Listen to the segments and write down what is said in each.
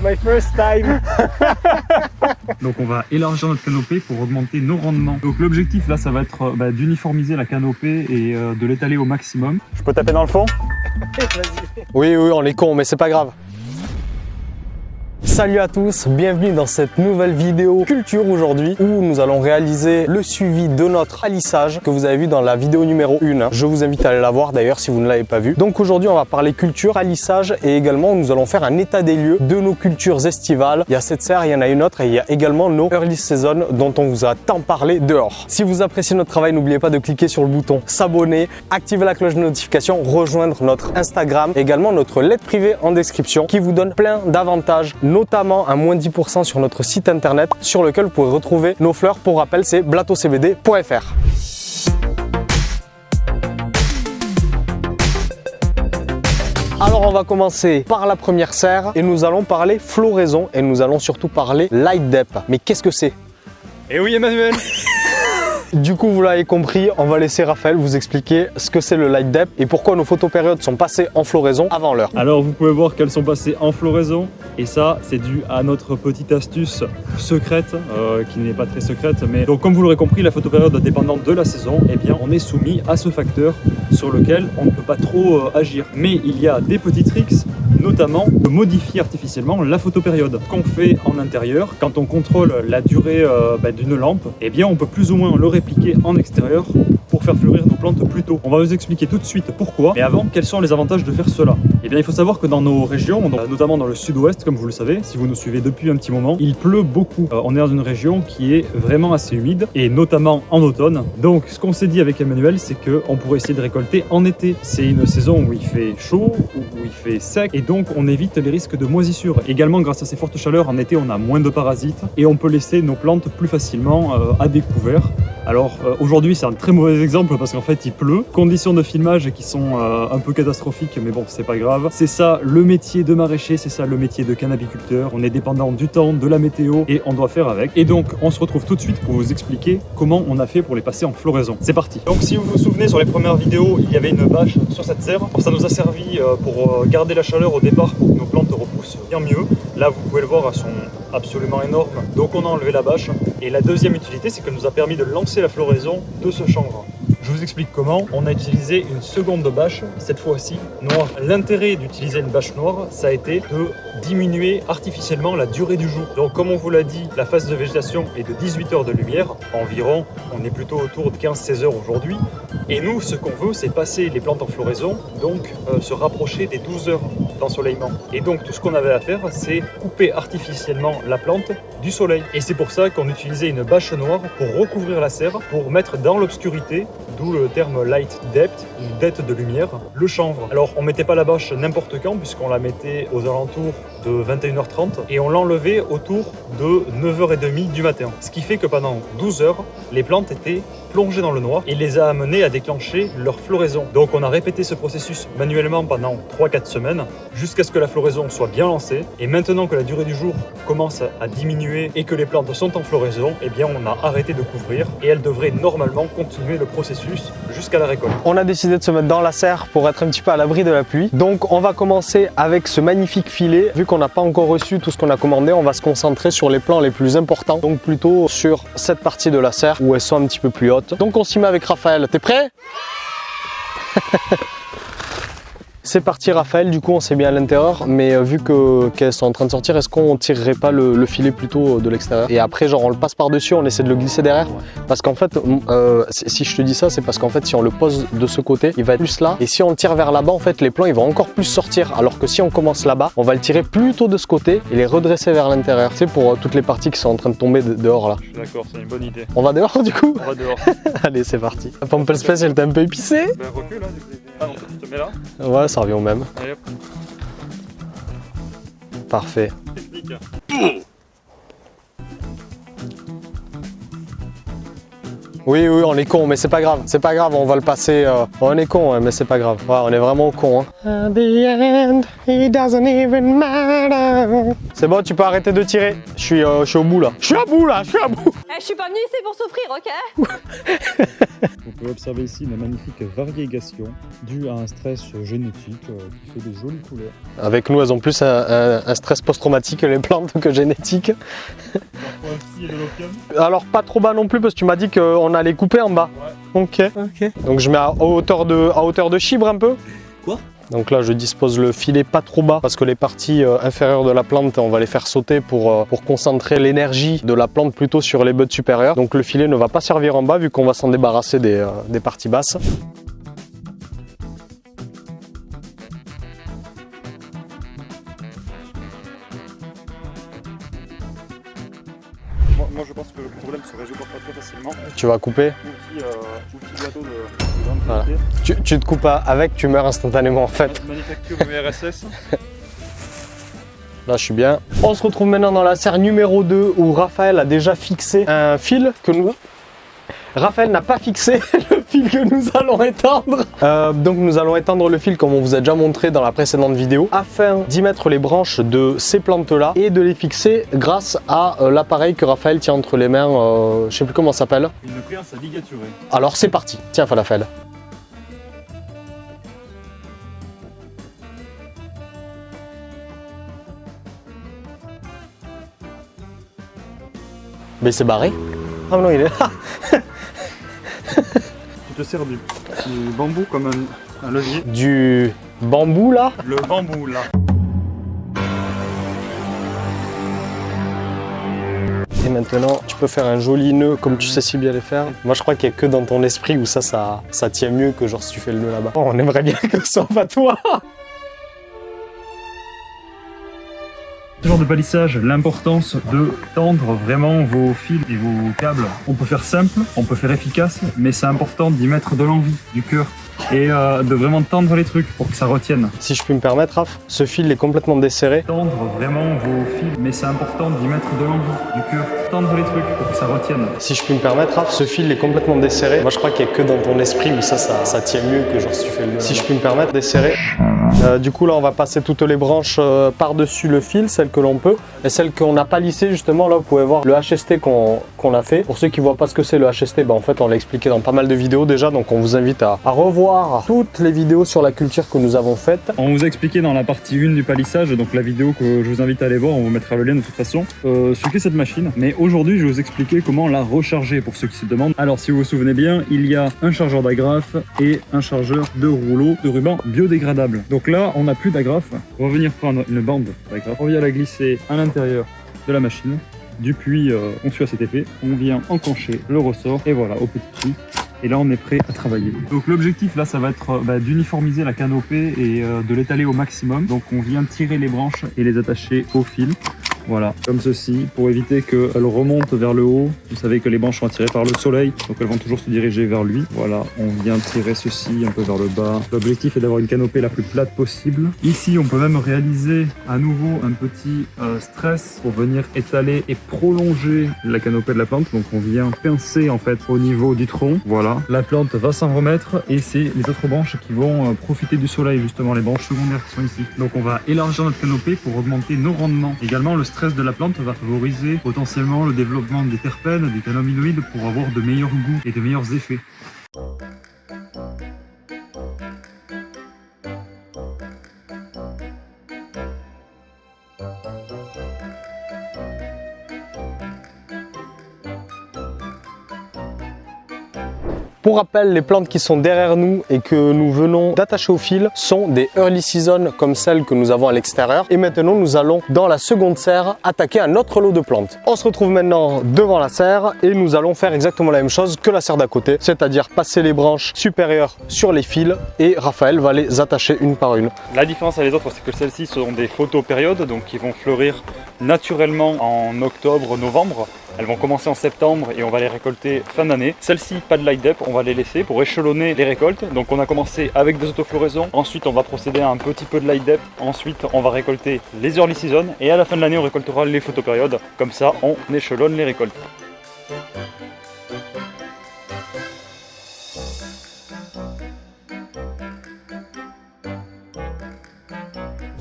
my first time. Donc on va élargir notre canopée pour augmenter nos rendements. Donc l'objectif là, ça va être d'uniformiser la canopée et de l'étaler au maximum. Je peux taper dans le fond? Oui, on est con, mais c'est pas grave. Salut à tous, bienvenue dans cette nouvelle vidéo culture aujourd'hui où nous allons réaliser le suivi de notre alissage que vous avez vu dans la vidéo numéro 1. Je vous invite à aller la voir d'ailleurs si vous ne l'avez pas vu. Donc aujourd'hui on va parler culture, alissage et également nous allons faire un état des lieux de nos cultures estivales. Il y a cette serre, il y en a une autre et il y a également nos early season dont on vous a tant parlé dehors. Si vous appréciez notre travail, n'oubliez pas de cliquer sur le bouton s'abonner, activer la cloche de notification, rejoindre notre Instagram, également notre lettre privée en description qui vous donne plein d'avantages, notamment un moins 10% sur notre site internet sur lequel vous pouvez retrouver nos fleurs. Pour rappel, c'est blatocbd.fr. Alors on va commencer par la première serre et nous allons parler floraison et nous allons surtout parler light depth. Mais qu'est-ce que c'est? Et oui Emmanuel. Du coup, vous l'avez compris, on va laisser Raphaël vous expliquer ce que c'est le light depth et pourquoi nos photopériodes sont passées en floraison avant l'heure. Alors vous pouvez voir qu'elles sont passées en floraison et ça c'est dû à notre petite astuce secrète qui n'est pas très secrète, mais donc comme vous l'aurez compris, la photopériode dépendante de la saison, eh bien on est soumis à ce facteur sur lequel on ne peut pas trop agir. Mais il y a des petits tricks, notamment de modifier artificiellement la photopériode. Ce qu'on fait en intérieur, quand on contrôle la durée d'une lampe, eh bien on peut plus ou moins le répliquer en extérieur pour faire fleurir nos plantes plus tôt. On va vous expliquer tout de suite pourquoi, mais avant, quels sont les avantages de faire cela? Eh bien il faut savoir que dans nos régions, notamment dans le sud-ouest, comme vous le savez, si vous nous suivez depuis un petit moment, il pleut beaucoup. On est dans une région qui est vraiment assez humide, et notamment en automne. Donc ce qu'on s'est dit avec Emmanuel, c'est qu'on pourrait essayer de récolter en été. C'est une saison où il fait chaud, où il fait sec, et donc on évite les risques de moisissure. Également, grâce à ces fortes chaleurs, en été, on a moins de parasites, et on peut laisser nos plantes plus facilement à découvert. Alors aujourd'hui, c'est un très mauvais exemple parce qu'en fait il pleut. Conditions de filmage qui sont un peu catastrophiques, mais bon, c'est pas grave. C'est ça le métier de maraîcher, c'est ça le métier de cannabiculteur. On est dépendant du temps, de la météo et on doit faire avec. Et donc on se retrouve tout de suite pour vous expliquer comment on a fait pour les passer en floraison. C'est parti. Donc si vous vous souvenez, sur les premières vidéos, il y avait une bâche sur cette serre. Ça nous a servi pour garder la chaleur au départ pour que nos plantes repoussent bien mieux. Là vous pouvez le voir, elles sont absolument énormes. Donc on a enlevé la bâche. Et la deuxième utilité, c'est qu'elle nous a permis de lancer la floraison de ce chanvre. Je vous explique comment. On a utilisé une seconde bâche, cette fois-ci noire. L'intérêt d'utiliser une bâche noire, ça a été de diminuer artificiellement la durée du jour. Donc comme on vous l'a dit, la phase de végétation est de 18 heures de lumière, environ. On est plutôt autour de 15-16 heures aujourd'hui. Et nous, ce qu'on veut, c'est passer les plantes en floraison, donc se rapprocher des 12 heures d'ensoleillement. Et donc tout ce qu'on avait à faire, c'est couper artificiellement la plante du soleil. Et c'est pour ça qu'on utilisait une bâche noire pour recouvrir la serre, pour mettre dans l'obscurité, d'où le terme light depth, ou depth de lumière, le chanvre. Alors on mettait pas la bâche n'importe quand, puisqu'on la mettait aux alentours de 21h30 et on l'enlevait autour de 9h30 du matin. Ce qui fait que pendant 12 heures, les plantes étaient plongées dans le noir et les a amenées à déclencher leur floraison. Donc on a répété ce processus manuellement pendant 3-4 semaines jusqu'à ce que la floraison soit bien lancée. Et maintenant que la durée du jour commence à diminuer et que les plantes sont en floraison, eh bien on a arrêté de couvrir et elles devraient normalement continuer le processus jusqu'à la récolte. On a décidé de se mettre dans la serre pour être un petit peu à l'abri de la pluie. Donc on va commencer avec ce magnifique filet. Vu qu'on n'a pas encore reçu tout ce qu'on a commandé, on va se concentrer sur les plants les plus importants. Donc plutôt sur cette partie de la serre où elles sont un petit peu plus hautes. Donc on s'y met avec Raphaël. T'es prêt? C'est parti Raphaël, du coup on s'est mis à l'intérieur, mais vu qu'elles sont en train de sortir, est-ce qu'on tirerait pas le filet plutôt de l'extérieur? Et après genre on le passe par-dessus, on essaie de le glisser derrière? Parce qu'en fait, si je te dis ça, c'est parce qu'en fait si on le pose de ce côté, il va être plus là. Et si on le tire vers là-bas, en fait les plants ils vont encore plus sortir. Alors que si on commence là-bas, on va le tirer plutôt de ce côté et les redresser vers l'intérieur. C'est pour toutes les parties qui sont en train de tomber dehors là. Je suis d'accord, c'est une bonne idée. On va dehors du coup? On va dehors. Allez c'est parti. La pompe espèce elle t'a un peu épicée? Ben recule là, du coup. Ah non, tu te mets là. Ouais, ça revient au même. Allez hop. Parfait. Technique. Oui, oui, on est con, mais c'est pas grave. C'est pas grave, on va le passer. On est con, ouais, mais c'est pas grave. Ouais, on est vraiment con. Hein. At the end, it doesn't even matter. C'est bon, tu peux arrêter de tirer. Je suis au bout là. Je suis à bout là, je suis à bout. Je suis pas venue ici pour souffrir, ok? On peut observer ici une magnifique variégation due à un stress génétique qui fait des jolies couleurs. Avec nous, elles ont plus un stress post-traumatique les plantes que génétique. Parfois aussi, il y a de l'opium. Alors pas trop bas non plus parce que tu m'as dit qu'on allait couper en bas. Ouais. Ok. Donc je mets à hauteur de chibre un peu. Quoi? Donc là je dispose le filet pas trop bas parce que les parties inférieures de la plante on va les faire sauter pour concentrer l'énergie de la plante plutôt sur les buds supérieurs. Donc le filet ne va pas servir en bas vu qu'on va s'en débarrasser des parties basses. Moi je pense que le problème se résout pas très facilement. Tu vas couper. Outil bateau de grande Voilà. qualité. Tu te coupes avec, tu meurs instantanément en fait. Manufacture URSS. Là je suis bien. On se retrouve maintenant dans la serre numéro 2 où Raphaël a déjà fixé un fil que nous... Raphaël n'a pas fixé le fil que nous allons étendre. Donc nous allons étendre le fil comme on vous a déjà montré dans la précédente vidéo afin d'y mettre les branches de ces plantes là et de les fixer grâce à l'appareil que Raphaël tient entre les mains, je sais plus comment ça s'appelle. Une pince à ligaturer. Alors c'est parti, tiens Falafel. Mais il s'est barré. Ah non il est là. Tu te sers du bambou comme un levier. Du bambou là. Le bambou là. Et maintenant, tu peux faire un joli nœud comme tu sais si bien les faire. Moi, je crois qu'il n'y a que dans ton esprit où ça tient mieux que genre si tu fais le nœud là-bas. Oh, on aimerait bien que ce soit pas toi. Ce genre de palissage, l'importance de tendre vraiment vos fils et vos câbles. On peut faire simple, on peut faire efficace, mais c'est important d'y mettre de l'envie, du cœur et de vraiment tendre les trucs pour que ça retienne. Si je puis me permettre, Raph, ce fil est complètement desserré. Tendre vraiment vos fils, mais c'est important d'y mettre de l'envie, du cœur, tendre les trucs pour que ça retienne. Si je puis me permettre, Raph, ce fil est complètement desserré. Moi, je crois qu'il n'y a que dans ton esprit où ça tient mieux que genre si tu fais le nœud. Si je puis me permettre, desserré. Du coup, là, on va passer toutes les branches par-dessus le fil, celles que l'on peut. Et celles qu'on n'a pas lissées, justement, là, vous pouvez voir le HST qu'on a fait. Pour ceux qui ne voient pas ce que c'est le HST, en fait, on l'a expliqué dans pas mal de vidéos déjà. Donc, on vous invite à revoir toutes les vidéos sur la culture que nous avons faites. On vous a expliqué dans la partie 1 du palissage, donc la vidéo que je vous invite à aller voir, on vous mettra le lien de toute façon, ce qu'est cette machine. Mais aujourd'hui, je vais vous expliquer comment la recharger pour ceux qui se demandent. Alors, si vous vous souvenez bien, il y a un chargeur d'agrafe et un chargeur de rouleau de ruban biodégradable. Donc là, on n'a plus d'agrafe. On va venir prendre une bande d'agrafe. On vient la glisser à l'intérieur de la machine. Du puits, on suit à cet effet. On vient encancher le ressort et voilà, au petit puits. Et là, on est prêt à travailler. Donc l'objectif là, ça va être d'uniformiser la canopée et de l'étaler au maximum. Donc on vient tirer les branches et les attacher au fil. Voilà, comme ceci, pour éviter qu'elles remontent vers le haut. Vous savez que les branches sont attirées par le soleil, donc elles vont toujours se diriger vers lui. Voilà, on vient tirer ceci un peu vers le bas. L'objectif est d'avoir une canopée la plus plate possible. Ici, on peut même réaliser à nouveau un petit stress pour venir étaler et prolonger la canopée de la plante. Donc on vient pincer en fait au niveau du tronc. Voilà, la plante va s'en remettre et c'est les autres branches qui vont profiter du soleil, justement les branches secondaires qui sont ici. Donc on va élargir notre canopée pour augmenter nos rendements. Également, le stress de la plante va favoriser potentiellement le développement des terpènes, des cannabinoïdes pour avoir de meilleurs goûts et de meilleurs effets. Pour rappel, les plantes qui sont derrière nous et que nous venons d'attacher au fil sont des early season comme celles que nous avons à l'extérieur. Et maintenant, nous allons dans la seconde serre attaquer un autre lot de plantes. On se retrouve maintenant devant la serre et nous allons faire exactement la même chose que la serre d'à côté, c'est-à-dire passer les branches supérieures sur les fils et Raphaël va les attacher une par une. La différence avec les autres, c'est que celles-ci sont des photopériodes, donc qui vont fleurir naturellement en octobre, novembre. Elles vont commencer en septembre et on va les récolter fin d'année. Celles-ci, pas de light up, on va les laisser pour échelonner les récoltes. Donc on a commencé avec des autofloraisons, ensuite on va procéder à un petit peu de light up, ensuite on va récolter les early season et à la fin de l'année on récoltera les photopériodes. Comme ça on échelonne les récoltes.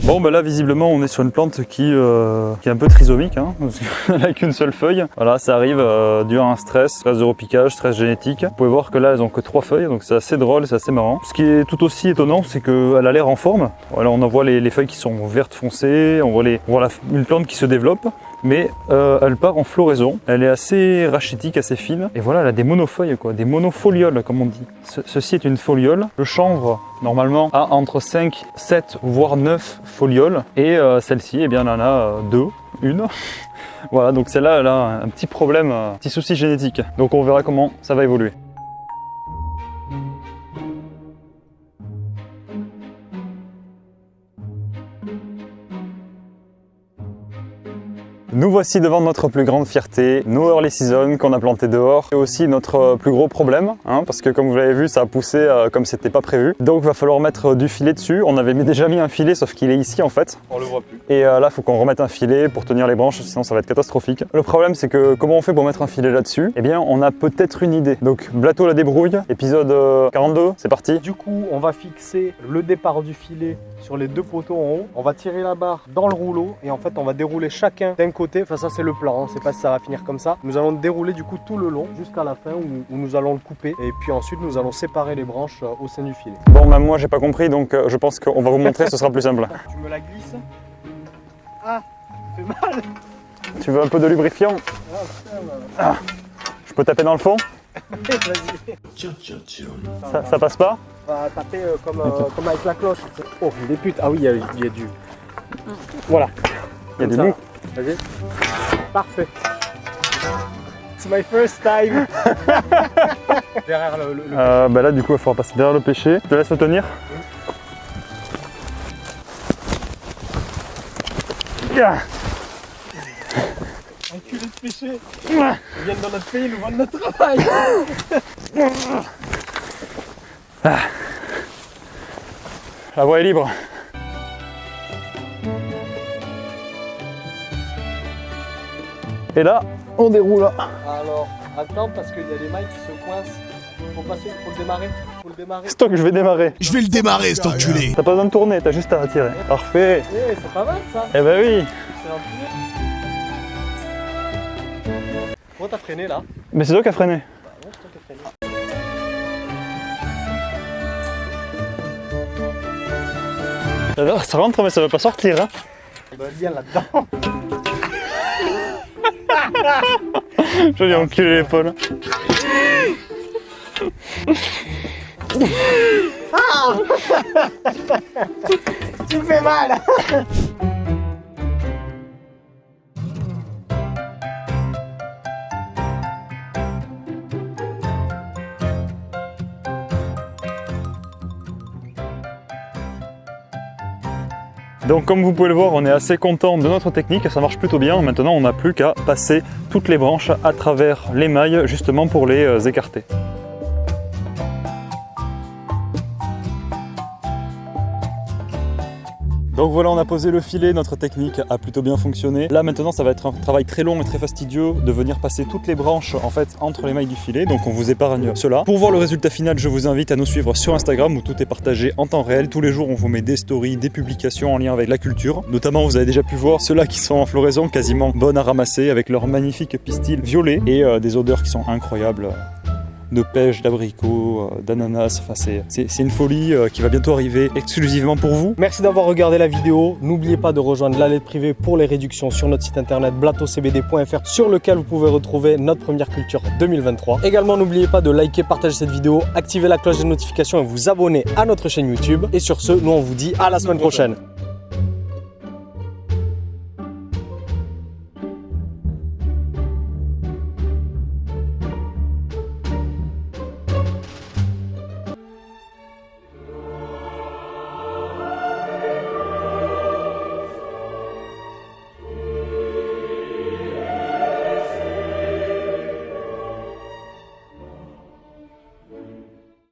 Bon bah là visiblement on est sur une plante qui est un peu trisomique, hein, parce qu'elle n'a qu'une seule feuille. Voilà, ça arrive dû à un stress de repiquage, stress génétique. Vous pouvez voir que là elles ont que 3 feuilles, donc c'est assez drôle, c'est assez marrant. Ce qui est tout aussi étonnant, c'est qu'elle a l'air en forme. Voilà, on en voit les feuilles qui sont vertes foncées, on voit une plante qui se développe. Mais elle part en floraison, elle est assez rachitique, assez fine, et voilà, elle a des monofeuilles, quoi, des monofolioles comme on dit. Ceci est une foliole. Le chanvre, normalement, a entre 5, 7, voire 9 folioles, et celle-ci, eh bien, elle en a une. Voilà, donc celle-là, elle a un petit problème, un petit souci génétique. Donc on verra comment ça va évoluer. Nous voici devant notre plus grande fierté, nos early season qu'on a planté dehors. C'est aussi notre plus gros problème, hein, parce que comme vous l'avez vu, ça a poussé comme c'était pas prévu. Donc il va falloir mettre du filet dessus. On avait déjà mis un filet, sauf qu'il est ici en fait. On le voit plus. Et là, il faut qu'on remette un filet pour tenir les branches, sinon ça va être catastrophique. Le problème, c'est que comment on fait pour mettre un filet là-dessus? Eh bien, on a peut-être une idée. Donc, Blato la débrouille, épisode 42, c'est parti. Du coup, on va fixer le départ du filet sur les 2 poteaux en haut. On va tirer la barre dans le rouleau et en fait, on va dérouler chacun d'un côté. Enfin, ça, c'est le plan. On ne sait pas si ça va finir comme ça. Nous allons dérouler du coup tout le long jusqu'à la fin où nous allons le couper. Et puis ensuite, nous allons séparer les branches au sein du filet. Bon, même moi, j'ai pas compris, donc je pense qu'on va vous montrer, ce sera plus simple. Tu me la glisses. Ah, ça fait mal. Tu veux un peu de lubrifiant? Ah, je peux taper dans le fond? Vas-y. Ça passe pas? On va taper comme avec la cloche. Oh, des putes. Ah oui, il y a du... Voilà. Il y a du bout. Vas-y. Parfait. It's my first time. Derrière le... Bah là, du coup, il va falloir passer derrière le pêcher. Je te laisse le tenir. Enculé de pêcher. Ils viennent dans notre pays, ils nous vendent notre travail. La voie est libre. Et là, on déroule. Alors, attends parce qu'il y a des mailles qui se coincent. Faut le démarrer. Faut le démarrer. Stock, je vais démarrer. Je vais le démarrer, cet enculé. T'as pas besoin de tourner, t'as juste à tirer. Parfait. Eh, c'est pas mal ça. Eh ben oui. C'est un filet. Pourquoi t'as freiné là? Mais c'est toi qui as freiné. Bah non, c'est toi qui as freiné. Alors, ça rentre mais ça veut pas sortir. Hein. On doit bien là-dedans. Je lui ai enculé l'épaule. Tu me fais mal. Donc comme vous pouvez le voir, on est assez content de notre technique, ça marche plutôt bien. Maintenant, on n'a plus qu'à passer toutes les branches à travers les mailles, justement pour les écarter. Donc voilà, on a posé le filet, notre technique a plutôt bien fonctionné. Là maintenant, ça va être un travail très long et très fastidieux de venir passer toutes les branches en fait entre les mailles du filet. Donc on vous épargne cela. Pour voir le résultat final, je vous invite à nous suivre sur Instagram où tout est partagé en temps réel. Tous les jours, on vous met des stories, des publications en lien avec la culture. Notamment, vous avez déjà pu voir ceux-là qui sont en floraison, quasiment bonnes à ramasser avec leurs magnifiques pistils violets et des odeurs qui sont incroyables. De pêche, d'abricots, d'ananas, enfin c'est une folie qui va bientôt arriver exclusivement pour vous. Merci d'avoir regardé la vidéo. N'oubliez pas de rejoindre la lettre privée pour les réductions sur notre site internet blatocbd.fr sur lequel vous pouvez retrouver notre première culture 2023. Également, n'oubliez pas de liker, partager cette vidéo, activer la cloche des notifications et vous abonner à notre chaîne YouTube. Et sur ce, nous on vous dit à la semaine prochaine.